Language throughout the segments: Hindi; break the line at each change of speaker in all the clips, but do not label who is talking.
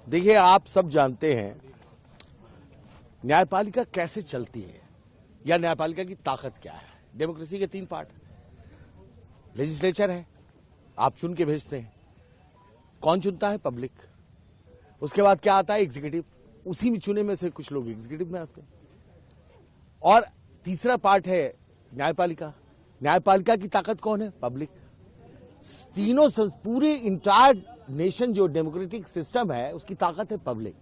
देखिए, आप सब जानते हैं न्यायपालिका कैसे चलती है या न्यायपालिका की ताकत क्या है। डेमोक्रेसी के 3 पार्ट, लेजिस्लेचर है, आप चुन के भेजते हैं। कौन चुनता है? पब्लिक। उसके बाद क्या आता है? एग्जीक्यूटिव। उसी में चुने में से कुछ लोग एग्जीक्यूटिव में आते हैं। और तीसरा पार्ट है न्यायपालिका। न्यायपालिका की ताकत कौन है? पब्लिक। तीनों पूरे इंटायर नेशन जो डेमोक्रेटिक सिस्टम है उसकी ताकत है पब्लिक।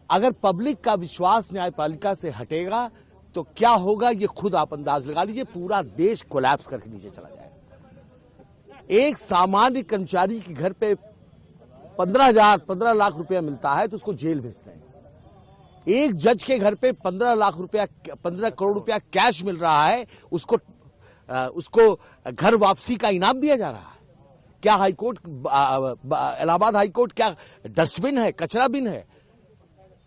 अगर पब्लिक का विश्वास न्यायपालिका से हटेगा तो क्या होगा ये खुद आप अंदाज लगा लीजिए। पूरा देश कोलैप्स करके नीचे चला जाएगा। एक सामान्य कर्मचारी के घर पे 15 लाख रुपया मिलता है तो उसको जेल भेजते हैं। एक जज के घर पे 15 करोड़ रुपया कैश मिल रहा है, उसको घर वापसी का इनाम दिया जा रहा है। क्या हाईकोर्ट, इलाहाबाद हाईकोर्ट क्या डस्टबिन है, कचरा बिन है?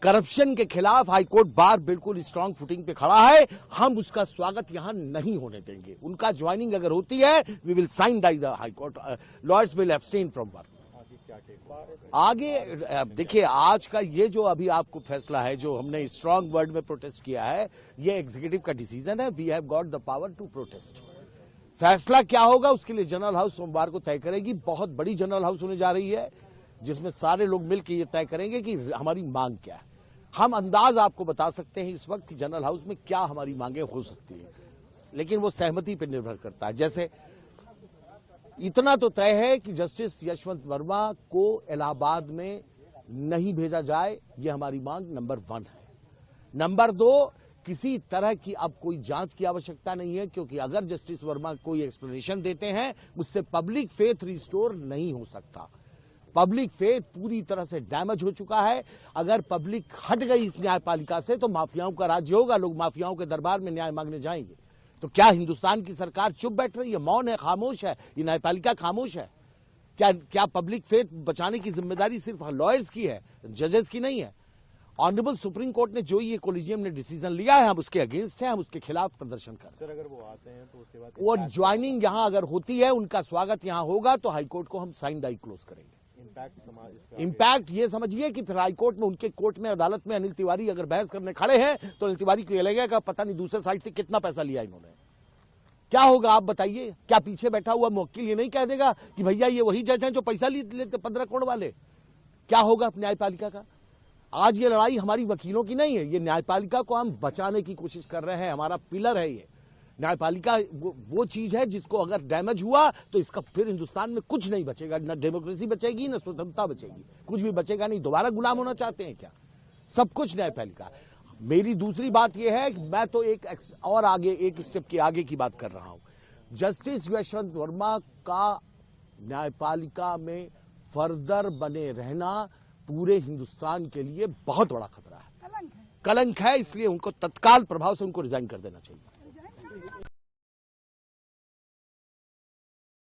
करप्शन के खिलाफ हाईकोर्ट बार बिल्कुल स्ट्रांग फुटिंग पे खड़ा है। हम उसका स्वागत यहां नहीं होने देंगे। उनका ज्वाइनिंग अगर होती है, we will sine die the high court, lawyers will abstain from work. आगे देखिए, आज का ये जो अभी आपको फैसला है, जो हमने स्ट्रांग वर्ड में प्रोटेस्ट किया है, ये एग्जीक्यूटिव का डिसीजन है। We have got the power to protest. फैसला क्या होगा उसके लिए जनरल हाउस सोमवार को तय करेगी। बहुत बड़ी जनरल हाउस होने जा रही है जिसमें सारे लोग मिलकर ये तय करेंगे कि हमारी मांग क्या है। हम अंदाज आपको बता सकते हैं इस वक्त कि जनरल हाउस में क्या हमारी मांगे हो सकती है, लेकिन वो सहमति पर निर्भर करता है। जैसे इतना तो तय है कि जस्टिस यशवंत वर्मा को इलाहाबाद में नहीं भेजा जाए, ये हमारी मांग नंबर 1 है। नंबर 2, किसी तरह की अब कोई जांच की आवश्यकता नहीं है, क्योंकि अगर जस्टिस वर्मा कोई एक्सप्लेनेशन देते हैं उससे पब्लिक फेथ रिस्टोर नहीं हो सकता। पब्लिक फेथ पूरी तरह से डैमेज हो चुका है। अगर पब्लिक हट गई इस न्यायपालिका से तो माफियाओं का राज्य होगा। लोग माफियाओं के दरबार में न्याय मांगने जाएंगे। तो क्या हिंदुस्तान की सरकार चुप बैठ रही है, मौन है, खामोश है? ये न्यायपालिका खामोश है? क्या पब्लिक फेथ बचाने की जिम्मेदारी सिर्फ लॉयर्स की है, जजेस की नहीं है? ऑनरेबल सुप्रीम कोर्ट ने जो ये कोलिजियम ने डिसीजन लिया है, हम उसके अगेंस्ट हैं, हम उसके खिलाफ प्रदर्शन कर रहे हैं।
सर, अगर वो आते हैं तो उसके बाद
वो ज्वाइनिंग यहां अगर होती है, उनका स्वागत यहां होगा तो हाईकोर्ट को हम साइन डाई क्लोज करेंगे। इम्पैक्ट ये समझिए कि फिर हाईकोर्ट में, उनके कोर्ट में, अदालत में अनिल तिवारी अगर बहस करने खड़े हैं तो अनिल तिवारी को ये लगेगा पता नहीं दूसरे साइड से कितना पैसा लिया इन्होंने। क्या होगा आप बताइए? क्या पीछे बैठा हुआ मुवक्किल ये नहीं कह देगा कि भैया ये वही जज हैं जो पैसा लेते 15 करोड़ वाले? क्या होगा न्यायपालिका का? आज ये लड़ाई हमारी वकीलों की नहीं है, ये न्यायपालिका को हम बचाने की कोशिश कर रहे हैं। हमारा पिलर है ये न्यायपालिका। वो चीज है जिसको अगर डैमेज हुआ तो इसका फिर हिंदुस्तान में कुछ नहीं बचेगा। न डेमोक्रेसी बचेगी, न स्वतंत्रता बचेगी, कुछ भी बचेगा नहीं। दोबारा गुलाम होना चाहते हैं क्या? सब कुछ न्यायपालिका। मेरी दूसरी बात यह है कि मैं तो एक स्टेप के आगे की बात कर रहा हूं। जस्टिस यशवंत वर्मा का न्यायपालिका में फर्दर बने रहना पूरे हिंदुस्तान के लिए बहुत बड़ा खतरा है, कलंक है। इसलिए उनको तत्काल प्रभाव से उनको रिजाइन कर देना चाहिए।